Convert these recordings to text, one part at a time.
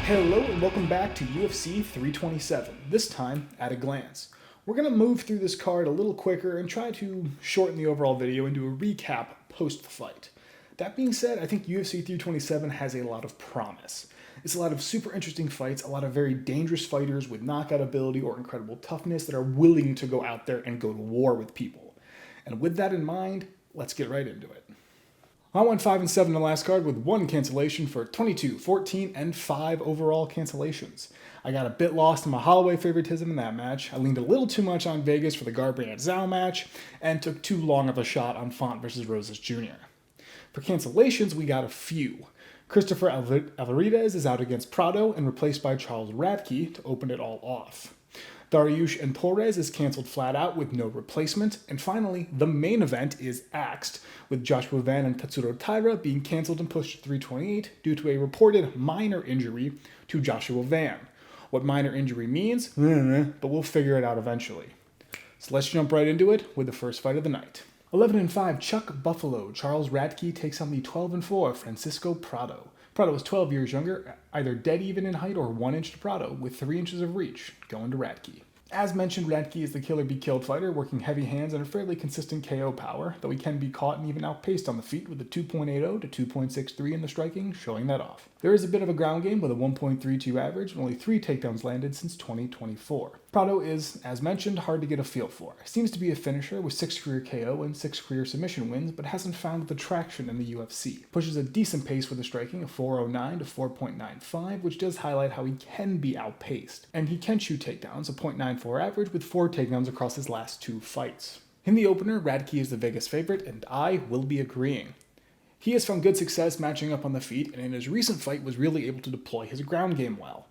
Hello and welcome back to UFC 327, this time at a glance. We're going to move through this card a little quicker and try to shorten the overall video and do a recap post the fight. That being said, I think UFC 327 has a lot of promise. It's a lot of super interesting fights, a lot of very dangerous fighters with knockout ability or incredible toughness that are willing to go out there and go to war with people. And with that in mind, let's get right into it. I went 5-7 in the last card with 1 cancellation for 22, 14, and 5 overall cancellations. I got a bit lost in my Holloway favoritism in that match. I leaned a little too much on Vegas for the Garbrandt-Zhao match, and took too long of a shot on Font versus Roses Jr. For cancellations, we got a few. Christopher Alvarez is out against Prado and replaced by Charles Radtke to open it all off. Dariush and Torres is cancelled flat out with no replacement. And finally, the main event is axed, with Joshua Van and Tatsuro Taira being cancelled and pushed to 328 due to a reported minor injury to Joshua Van. What minor injury means, but we'll figure it out eventually. So let's jump right into it with the first fight of the night. 11-5 Chuck Buffalo, Charles Radtke takes on the 12-4 Francisco Prado. Prado is 12 years younger, either dead even in height or 1 inch to Prado, with 3 inches of reach, going to Radtke. As mentioned, Radtke is the killer-be-killed fighter, working heavy hands and a fairly consistent KO power, though he can be caught and even outpaced on the feet with a 2.80 to 2.63 in the striking, showing that off. There is a bit of a ground game with a 1.32 average and only 3 takedowns landed since 2024. Prado is, as mentioned, hard to get a feel for. Seems to be a finisher with 6 career KO and 6 career submission wins, but hasn't found the traction in the UFC. Pushes a decent pace with the striking of 4.09 to 4.95, which does highlight how he can be outpaced. And he can shoot takedowns, a 0.94 average, with 4 takedowns across his last 2 fights. In the opener, Radtke is the Vegas favorite, and I will be agreeing. He has found good success matching up on the feet, and in his recent fight was really able to deploy his ground game well.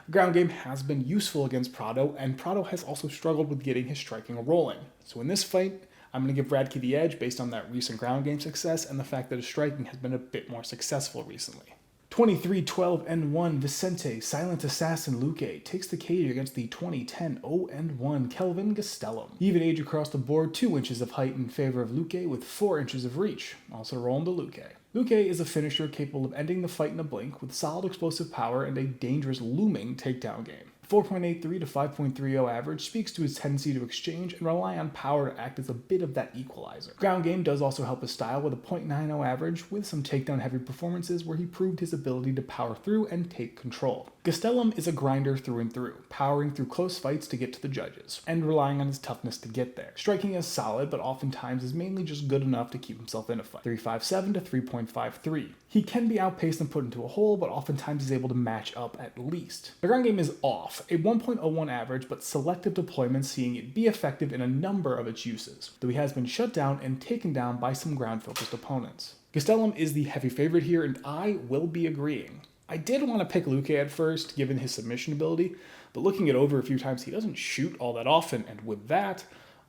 The ground game has been useful against Prado, and Prado has also struggled with getting his striking rolling. So in this fight, I'm going to give Radtke the edge based on that recent ground game success and the fact that his striking has been a bit more successful recently. 23-12-1 Vicente Silent Assassin Luque takes the cage against the 20-10-0-1 Kelvin Gastellum. Even age across the board, 2 inches of height in favor of Luque with 4 inches of reach. Also rolling to Luque. Luque is a finisher capable of ending the fight in a blink with solid explosive power and a dangerous looming takedown game. 4.83 to 5.30 average speaks to his tendency to exchange and rely on power to act as a bit of that equalizer. Ground game does also help his style with a 0.90 average with some takedown heavy performances where he proved his ability to power through and take control. Gastellum is a grinder through and through, powering through close fights to get to the judges, and relying on his toughness to get there. Striking is solid, but oftentimes is mainly just good enough to keep himself in a fight. 3.57 to 3.53. He can be outpaced and put into a hole, but oftentimes is able to match up at least. The ground game is off, a 1.01 average, but selective deployment seeing it be effective in a number of its uses, though he has been shut down and taken down by some ground-focused opponents. Gastellum is the heavy favorite here, and I will be agreeing. I did want to pick Luque at first, given his submission ability, but looking it over a few times, he doesn't shoot all that often, and with that,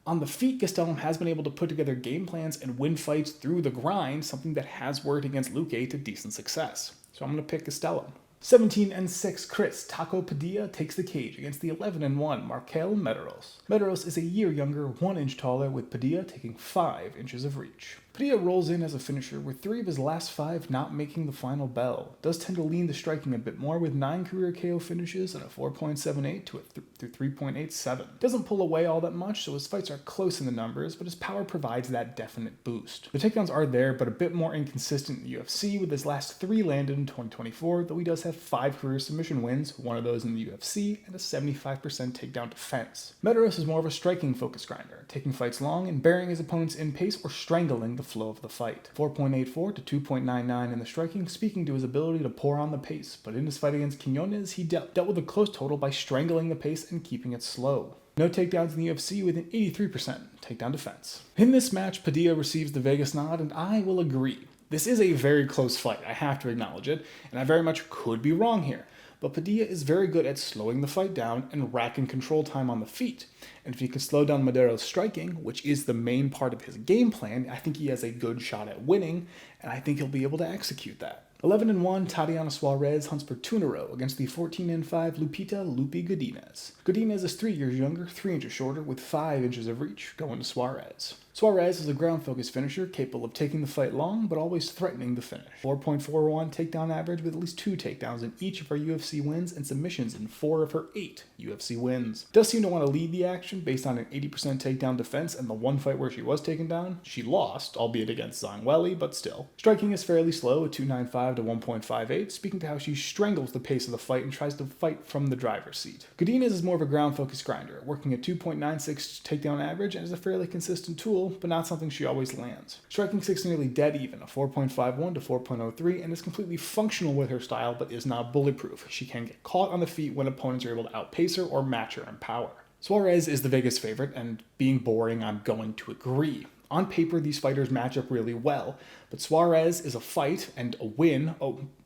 on the feet, Gastellum has been able to put together game plans and win fights through the grind, something that has worked against Luque to decent success. So I'm going to pick Gastellum. 17-6 Chris Taco Padilla takes the cage against the 11-1 Markel Mederos. Mederos is a year younger, 1 inch taller, with Padilla taking 5 inches of reach. Padilla rolls in as a finisher with 3 of his last 5 not making the final bell. Does tend to lean the striking a bit more with 9 career KO finishes and a 4.78 to a 3.87. Doesn't pull away all that much, so his fights are close in the numbers, but his power provides that definite boost. The takedowns are there, but a bit more inconsistent in the UFC, with his last 3 landed in 2024, though he does have 5 career submission wins, 1 of those in the UFC, and a 75% takedown defense. Mederos is more of a striking focus grinder, taking fights long and burying his opponents in pace or strangling the flow of the fight. 4.84 to 2.99 in the striking, speaking to his ability to pour on the pace, but in his fight against Quinones, he dealt with a close total by strangling the pace and keeping it slow. No takedowns in the UFC with an 83% takedown defense. In this match, Padilla receives the Vegas nod, and I will agree. This is a very close fight, I have to acknowledge it, and I very much could be wrong here. But Padilla is very good at slowing the fight down and racking control time on the feet. And if he can slow down Mederos' striking, which is the main part of his game plan, I think he has a good shot at winning, and I think he'll be able to execute that. 11-1 Tatiana Suarez hunts for 2 in a row against the 14-5 Lupita Lupe Godinez. Godinez is 3 years younger, 3 inches shorter, with 5 inches of reach, going to Suarez. Suarez is a ground-focused finisher capable of taking the fight long, but always threatening the finish. 4.41 takedown average with at least 2 takedowns in each of her UFC wins and submissions in 4 of her 8 UFC wins. Does seem to want to lead the action based on an 80% takedown defense, and the one fight where she was taken down, she lost, albeit against Zhang, but still. Striking is fairly slow at 295 to 1.58, speaking to how she strangles the pace of the fight and tries to fight from the driver's seat. Godinez is more of a ground-focused grinder, working at 2.96 takedown average and is a fairly consistent tool, but not something she always lands. Striking 6 nearly dead even, a 4.51 to 4.03, and is completely functional with her style, but is not bulletproof. She can get caught on the feet when opponents are able to outpace her or match her in power. Suarez is the Vegas favorite, and being boring, I'm going to agree. On paper, these fighters match up really well, but Suarez is a fight and a win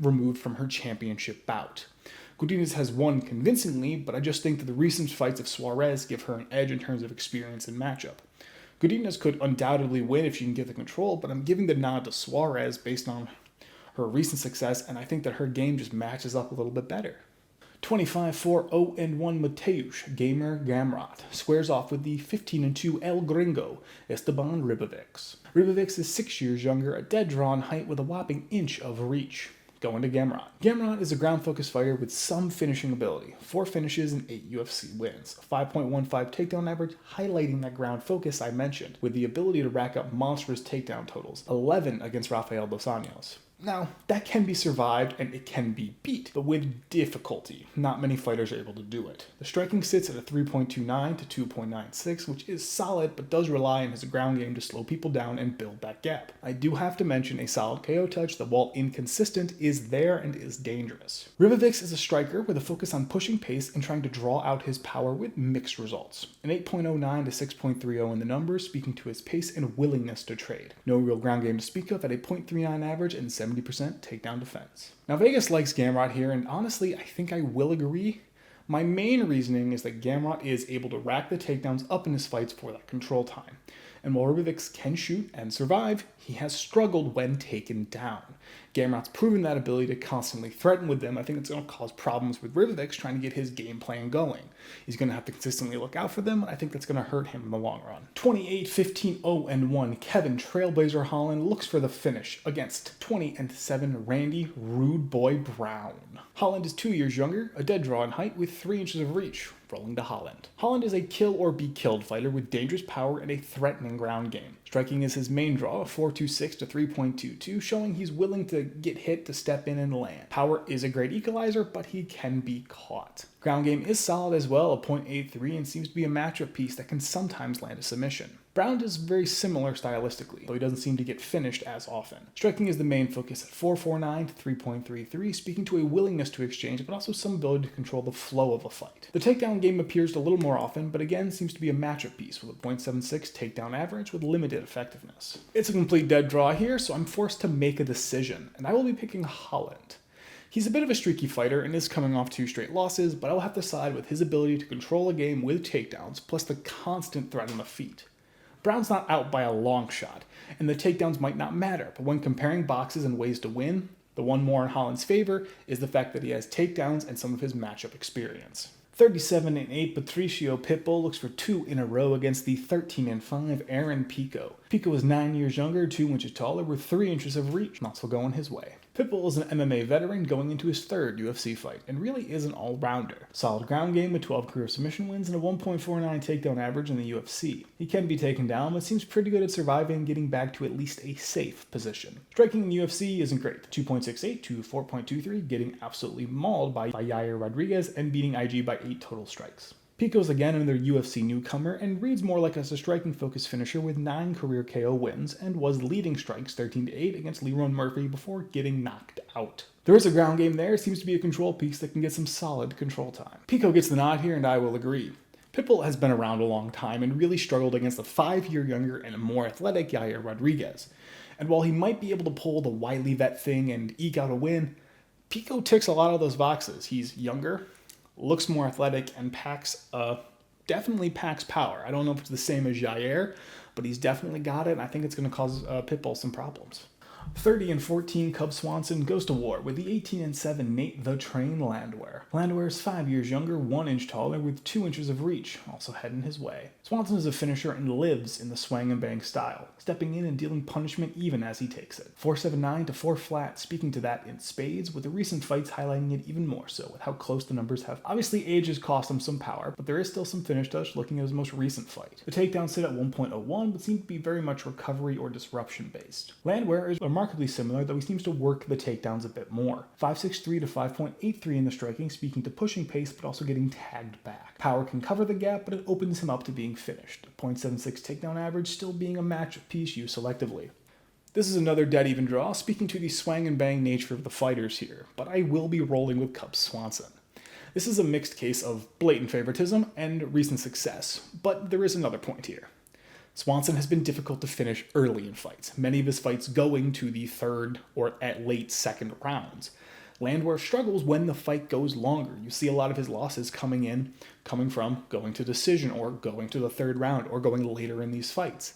removed from her championship bout. Godinez has won convincingly, but I just think that the recent fights of Suarez give her an edge in terms of experience and matchup. Godinez could undoubtedly win if she can get the control, but I'm giving the nod to Suarez based on her recent success, and I think that her game just matches up a little bit better. 25-4-0-1 Mateusz Gamer Gamrot squares off with the 15-2 El Gringo Esteban Ribovics. Ribovics is 6 years younger, a dead draw in height with a whopping inch of reach. Going to Gamrot. Gamrot is a ground-focused fighter with some finishing ability. 4 finishes and 8 UFC wins. A 5.15 takedown average, highlighting that ground focus I mentioned, with the ability to rack up monstrous takedown totals. 11 against Rafael dos Anjos. Now, that can be survived and it can be beat, but with difficulty. Not many fighters are able to do it. The striking sits at a 3.29 to 2.96, which is solid, but does rely on his ground game to slow people down and build that gap. I do have to mention a solid KO touch that, while inconsistent, is there and is dangerous. Ribovics is a striker with a focus on pushing pace and trying to draw out his power with mixed results. An 8.09 to 6.30 in the numbers, speaking to his pace and willingness to trade. No real ground game to speak of at a 0.39 average and 70% takedown defense. Now, Vegas likes Gamrot here, and honestly, I think I will agree. My main reasoning is that Gamrot is able to rack the takedowns up in his fights for that control time. And while Ribovics can shoot and survive, he has struggled when taken down. Gamrot's proven that ability to constantly threaten with them. I think it's going to cause problems with Ribovics trying to get his game plan going. He's going to have to consistently look out for them, and I think that's going to hurt him in the long run. 28-15-0-1 Kevin Trailblazer Holland looks for the finish against 20-7 Randy Rude Boy Brown. Holland is 2 years younger, a dead draw in height with 3 inches of reach. Rolling to Holland. Holland is a kill or be killed fighter with dangerous power and a threatening ground game. Striking is his main draw, 4.26 to 3.22, showing he's willing to get hit to step in and land. Power is a great equalizer, but he can be caught. Ground game is solid as well, a 0.83, and seems to be a matchup piece that can sometimes land a submission. Brown is very similar stylistically, though he doesn't seem to get finished as often. Striking is the main focus at 4.49 to 3.33, speaking to a willingness to exchange, but also some ability to control the flow of a fight. The takedown game appears a little more often, but again seems to be a matchup piece with a 0.76 takedown average with limited effectiveness. It's a complete dead draw here, so I'm forced to make a decision, and I will be picking Holland. He's a bit of a streaky fighter and is coming off 2 straight losses, but I will have to side with his ability to control a game with takedowns, plus the constant threat on the feet. Brown's not out by a long shot, and the takedowns might not matter, but when comparing boxes and ways to win, the one more in Holland's favor is the fact that he has takedowns and some of his matchup experience. 37-8 Patricio Pitbull looks for 2 in a row against the 13-5 Aaron Pico. Pico is 9 years younger, 2 inches taller, with 3 inches of reach, not so going his way. Pitbull is an MMA veteran going into his 3rd UFC fight, and really is an all-rounder. Solid ground game with 12 career submission wins and a 1.49 takedown average in the UFC. He can be taken down, but seems pretty good at surviving and getting back to at least a safe position. Striking in the UFC isn't great. 2.68 to 4.23, getting absolutely mauled by Yair Rodriguez and beating IG by 8 total strikes. Pico's again another UFC newcomer and reads more like a striking-focused finisher with 9 career KO wins and was leading strikes 13-8 against Leron Murphy before getting knocked out. There is a ground game there, seems to be a control piece that can get some solid control time. Pico gets the nod here and I will agree. Pitbull has been around a long time and really struggled against a 5-year younger and a more athletic Yair Rodriguez. And while he might be able to pull the wily vet thing and eke out a win, Pico ticks a lot of those boxes. He's younger, looks more athletic, and definitely packs power. I don't know if it's the same as Yair, but he's definitely got it, and I think it's going to cause Pitbull some problems. 30-14 Cub Swanson goes to war with the 18-7 Nate the Train Landwher. Landwher is 5 years younger, 1 inch taller, with 2 inches of reach, also heading his way. Swanson is a finisher and lives in the swang and bang style, stepping in and dealing punishment even as he takes it. 4.79 to 4 flat, speaking to that in spades, with the recent fights highlighting it even more so with how close the numbers have. Obviously age has cost him some power, but there is still some finish touch looking at his most recent fight. The takedowns sit at 1.01, but seem to be very much recovery or disruption based. Landwher is remarkably similar, though he seems to work the takedowns a bit more. 5.63 to 5.83 in the striking, speaking to pushing pace but also getting tagged back. Power can cover the gap, but it opens him up to being finished. 0.76 takedown average, still being a match piece used selectively. This is another dead even draw, speaking to the swang and bang nature of the fighters here, but I will be rolling with Cub Swanson. This is a mixed case of blatant favoritism and recent success, but there is another point here. Swanson has been difficult to finish early in fights, many of his fights going to the third or at late second rounds. Landwher struggles when the fight goes longer. You see a lot of his losses coming from going to decision or going to the third round or going later in these fights.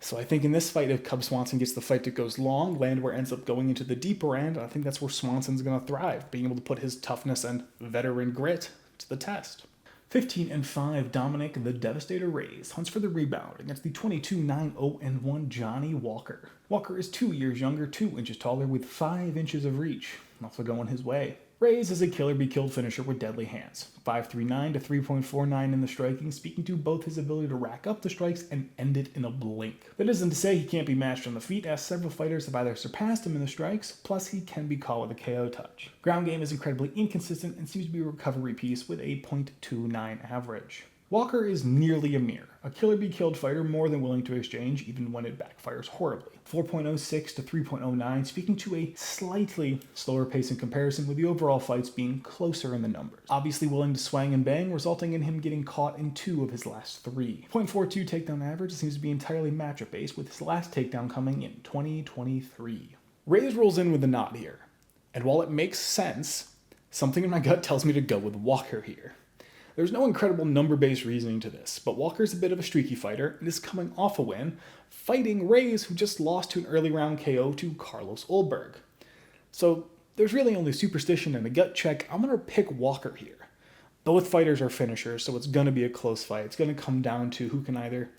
So I think in this fight, if Cub Swanson gets the fight that goes long, Landwher ends up going into the deeper end. I think that's where Swanson's going to thrive, being able to put his toughness and veteran grit to the test. 15-5 Dominic the Devastator Reyes hunts for the rebound against the 22-9-0-1 Johnny Walker. Walker is 2 years younger, 2 inches taller, with 5 inches of reach, also going his way. Reyes is a killer-be-killed finisher with deadly hands. 5.39 to 3.49 in the striking, speaking to both his ability to rack up the strikes and end it in a blink. That isn't to say he can't be matched on the feet, as several fighters have either surpassed him in the strikes, plus he can be caught with a KO touch. Ground game is incredibly inconsistent and seems to be a recovery piece with a 0.29 average. Walker is nearly a mirror, a killer-be-killed fighter more than willing to exchange even when it backfires horribly. 4.06 to 3.09, speaking to a slightly slower pace in comparison, with the overall fights being closer in the numbers. Obviously willing to swang and bang, resulting in him getting caught in 2 of his last 3. 0.42 takedown average seems to be entirely matchup based, with his last takedown coming in 2023. Reyes rolls in with the nod here, and while it makes sense, something in my gut tells me to go with Walker here. There's no incredible number-based reasoning to this, but Walker's a bit of a streaky fighter and is coming off a win, fighting Reyes, who just lost to an early round KO to Carlos Ulberg. So there's really only superstition and a gut check. I'm going to pick Walker here. Both fighters are finishers, so it's going to be a close fight. It's going to come down to who can either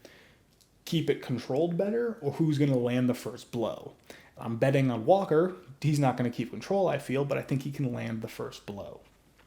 keep it controlled better or who's going to land the first blow. I'm betting on Walker. He's not going to keep control, I feel, but I think he can land the first blow.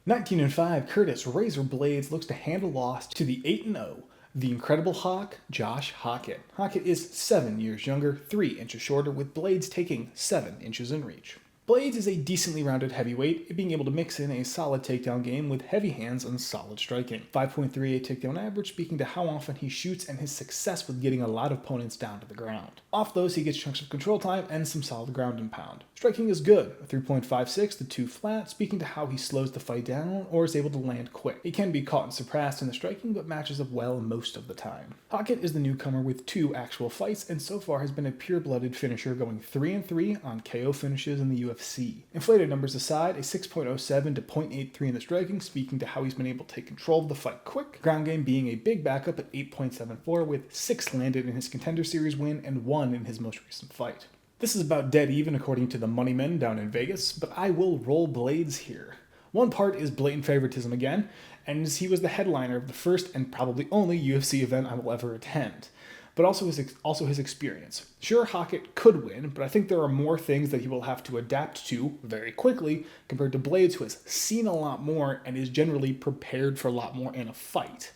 19-5, Curtis Razor Blaydes looks to hand a loss to the 8-0, the Incredible Hawk, Josh Hokit. Hokit is 7 years younger, 3 inches shorter, with Blaydes taking 7 inches in reach. Blaydes is a decently rounded heavyweight, being able to mix in a solid takedown game with heavy hands and solid striking. 5.38 takedown average, speaking to how often he shoots and his success with getting a lot of opponents down to the ground. Off those, he gets chunks of control time and some solid ground and pound. Striking is good, a 3.56 to 2 flat, speaking to how he slows the fight down or is able to land quick. He can be caught and suppressed in the striking, but matches up well most of the time. Hokit is the newcomer with 2 actual fights, and so far has been a pure-blooded finisher, going 3-3 on KO finishes in the UFC. Inflated numbers aside, a 6.07 to 0.83 in the striking, speaking to how he's been able to take control of the fight quick. Ground game being a big backup at 8.74, with 6 landed in his Contender Series win and 1 in his most recent fight. This is about dead even according to the money men down in Vegas, but I will roll Blaydes here. One part is blatant favoritism again, and he was the headliner of the first and probably only UFC event I will ever attend, but also his experience. Sure, Hokit could win, but I think there are more things that he will have to adapt to very quickly compared to Blaydes, who has seen a lot more and is generally prepared for a lot more in a fight.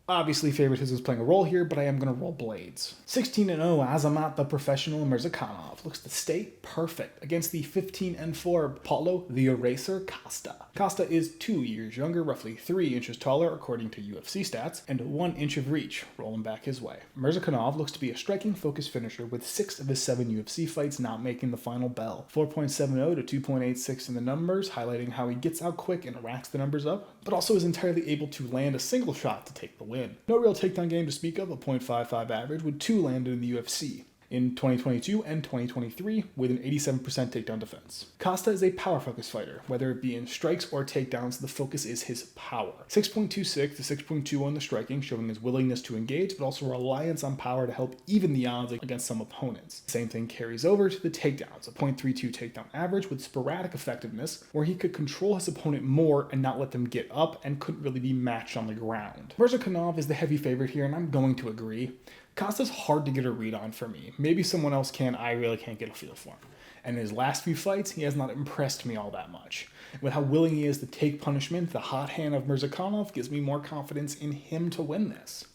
Obviously, favoritism is playing a role here, but I am going to roll Blaydes. 16-0, Azamat the Professional Murzakanov looks to stay perfect against the 15-4 Paulo the Eraser Costa. Costa is 2 years younger, roughly 3 inches taller according to UFC stats, and 1 inch of reach, rolling back his way. Murzakanov looks to be a striking-focused finisher with 6 of his 7 UFC fights not making the final bell. 4.70 to 2.86 in the numbers, highlighting how he gets out quick and racks the numbers up, but also is entirely able to land a single shot to take the win. No real takedown game to speak of, a 0.55 average, with 2 landed in the UFC. in 2022 and 2023 with an 87% takedown defense. Costa is a power focus fighter. Whether it be in strikes or takedowns, the focus is his power. 6.26 to 6.2 on the striking, showing his willingness to engage, but also reliance on power to help even the odds against some opponents. Same thing carries over to the takedowns, a 0.32 takedown average with sporadic effectiveness, where he could control his opponent more and not let them get up and couldn't really be matched on the ground. Murzakanov is the heavy favorite here, and I'm going to agree. Costa's hard to get a read on for me. Maybe someone else can, I really can't get a feel for him. And in his last few fights, he has not impressed me all that much. With how willing he is to take punishment, the hot hand of Murzakanov gives me more confidence in him to win this.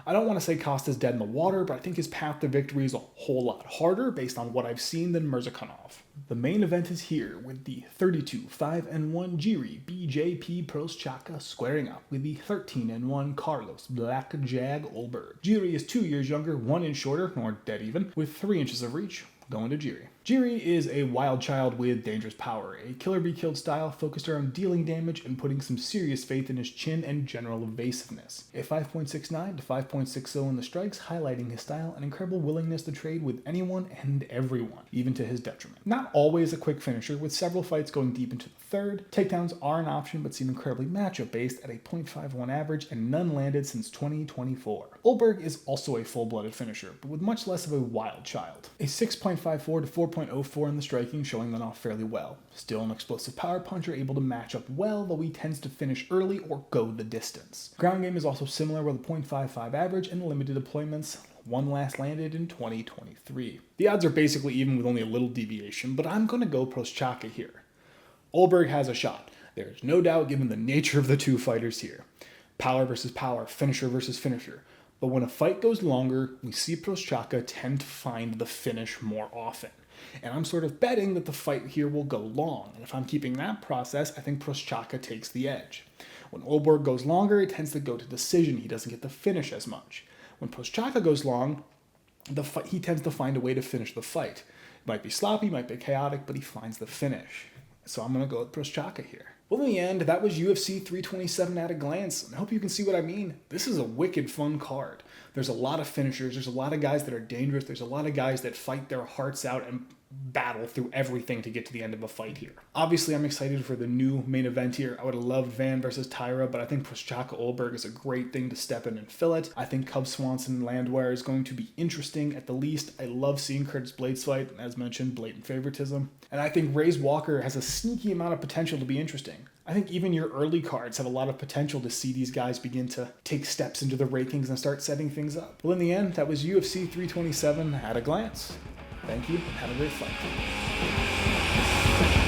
I don't want to say Costa's dead in the water, but I think his path to victory is a whole lot harder based on what I've seen than Murzakanov. The main event is here with the 32-5-1 Jiri BJP Prochazka squaring up with the 13-1 Carlos Black Jag Ulberg. Jiri is 2 years younger, 1 inch shorter, or dead even, with 3 inches of reach. Going to Jiri. Jiri is a wild child with dangerous power, a killer be killed style focused around dealing damage and putting some serious faith in his chin and general evasiveness. A 5.69 to 5.60 in the strikes, highlighting his style and incredible willingness to trade with anyone and everyone, even to his detriment. Not always a quick finisher, with several fights going deep into the third. Takedowns are an option, but seem incredibly matchup based at a 0.51 average and none landed since 2024. Ulberg is also a full-blooded finisher, but with much less of a wild child. A 6.54 to 4.04 in the striking, showing that off fairly well. Still an explosive power puncher, able to match up well, though he tends to finish early or go the distance. Ground game is also similar with a 0.55 average and limited deployments. One last landed in 2023. The odds are basically even with only a little deviation, but I'm going to go Prochazka here. Ulberg has a shot. There's no doubt given the nature of the two fighters here. Power versus power, finisher versus finisher. But when a fight goes longer, we see Prochazka tend to find the finish more often. And I'm sort of betting that the fight here will go long. And if I'm keeping that process, I think Prochazka takes the edge. When Ulberg goes longer, it tends to go to decision. He doesn't get the finish as much. When Prochazka goes long, he tends to find a way to finish the fight. It might be sloppy, might be chaotic, but he finds the finish. So I'm going to go with Prochazka here. Well, in the end, that was UFC 327 at a glance. I hope you can see what I mean. This is a wicked fun card. There's a lot of finishers. There's a lot of guys that are dangerous. There's a lot of guys that fight their hearts out and battle through everything to get to the end of a fight here. Obviously, I'm excited for the new main event here. I would have loved Van versus Tyra, but I think Prochazka Ulberg is a great thing to step in and fill it. I think Cub Swanson Landwher is going to be interesting at the least. I love seeing Curtis Blaydes fight, as mentioned, blatant favoritism. And I think Reyes Walker has a sneaky amount of potential to be interesting. I think even your early cards have a lot of potential to see these guys begin to take steps into the rankings and start setting things up. Well, in the end, that was UFC 327 at a glance. Thank you, and have a great fight.